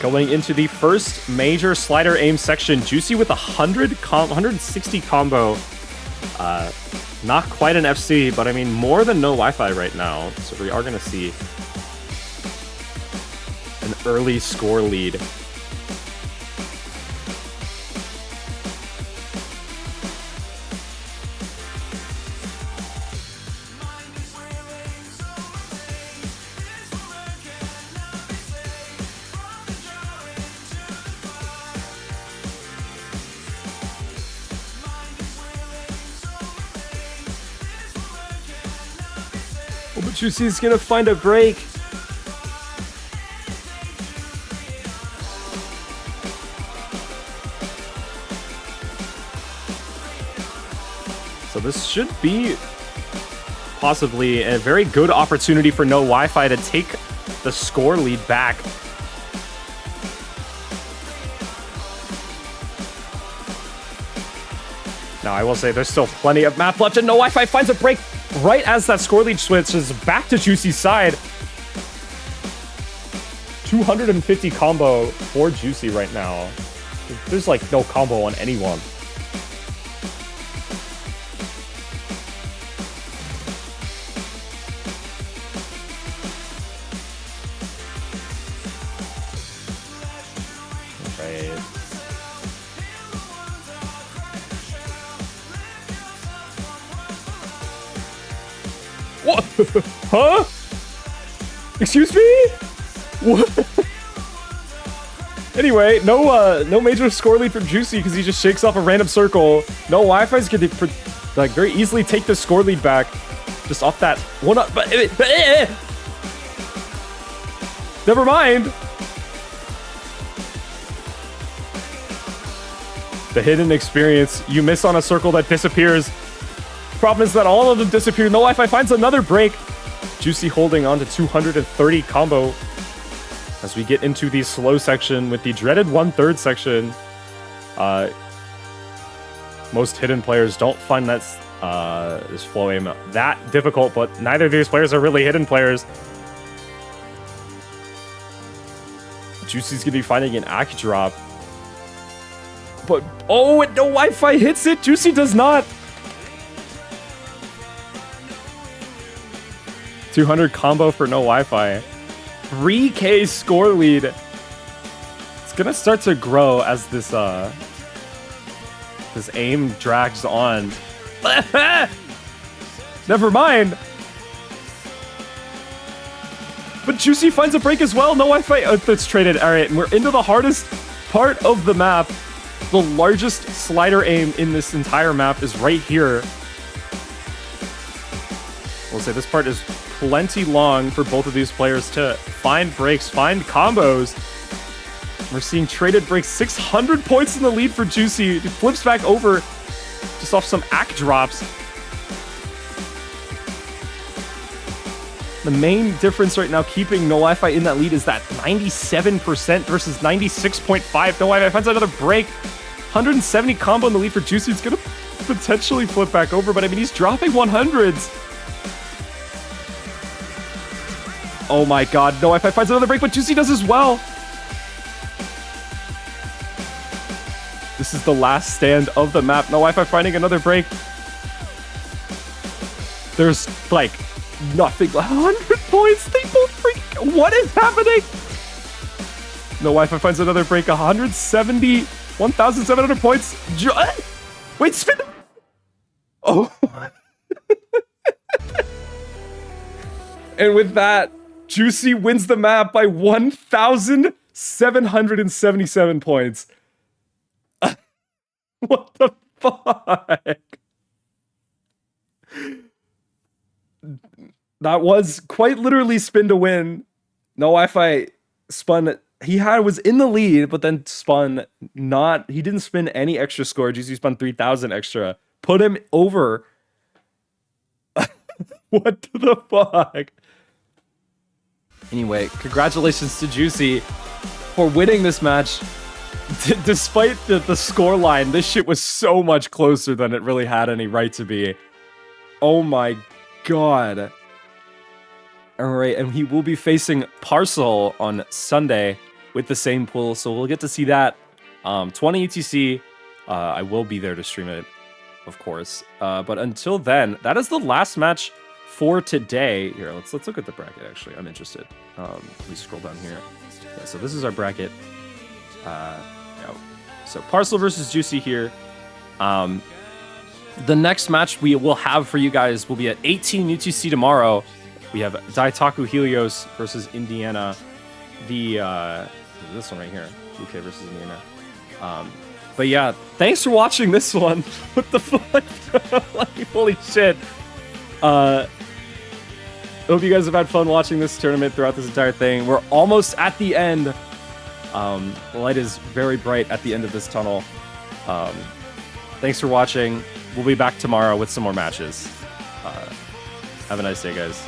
going into the first major slider aim section, Juicy with 160 combo. Not quite an FC, but I mean more than NoWiFi right now. So we are going to see an early score lead. Juicy's gonna find a break. So this should be possibly a very good opportunity for NoWifi to take the score lead back. Now, I will say there's still plenty of map left, and NoWifi finds a break right as that score lead switches back to Juicy's side. 250 combo for Juicy right now. There's like no combo on anyone. Right. What? Huh? Excuse me? What? Anyway, no major score lead for Juicy because he just shakes off a random circle. NoWifi's gonna like very easily take the score lead back, just off that one up. But never mind. The hidden experience. You miss on a circle that disappears. Problem is that all of them disappear. NoWifi finds another break. Juicy holding on to 230 combo as we get into the slow section with the dreaded 1/3 section. Most hidden players don't find that this flow aim that difficult, but neither of these players are really hidden players. Juicy's gonna be finding an Aki drop. But, oh, and NoWifi hits it. Juicy does not. 200 combo for NoWifi. 3K score lead. It's gonna start to grow as this this aim drags on. Never mind. But Juicy finds a break as well. NoWifi. Oh, that's traded. All right, and we're into the hardest part of the map. The largest slider aim in this entire map is right here. We'll say this part is plenty long for both of these players to find breaks, find combos. We're seeing traded breaks, 600 points in the lead for Juicy. He flips back over just off some AK drops. The main difference right now keeping NoWifi in that lead is that 97% versus 96.5. NoWifi finds another break. 170 combo in the lead for Juicy. It's going to potentially flip back over, but I mean, he's dropping 100s. Oh my god, NoWifi finds another break, but Juicy does as well. This is the last stand of the map. NoWifi finding another break. There's like nothing. 100 points. They both freak. What is happening? NoWifi finds another break. 170, 1,700 points. Wait, spin. Oh. And with that, Juicy wins the map by 1,777 points. What the fuck? That was quite literally spin to win. NoWifi spun. He was in the lead, but then spun not. He didn't spin any extra score. Juicy spun 3,000 extra. Put him over. What the fuck? Anyway, congratulations to Juicy for winning this match. Despite the score line, this shit was so much closer than it really had any right to be. Oh my god. Alright, and he will be facing Parcel on Sunday with the same pool, so we'll get to see that. 20 UTC. I will be there to stream it, of course. But until then, that is the last match for today. Here, let's look at the bracket, actually. I'm interested. Please scroll down here. Yeah, so this is our bracket. Yeah. So Parcel versus Juicy here. The next match we will have for you guys will be at 18 UTC tomorrow. We have Daitaku Helios versus Indiana. This one right here. UK versus Indiana. But yeah, thanks for watching this one. What the fuck? Like, holy shit. hope you guys have had fun watching this tournament throughout this entire thing. We're almost at the end. The light is very bright at the end of this tunnel. Thanks for watching. We'll be back tomorrow with some more matches. Have a nice day, guys.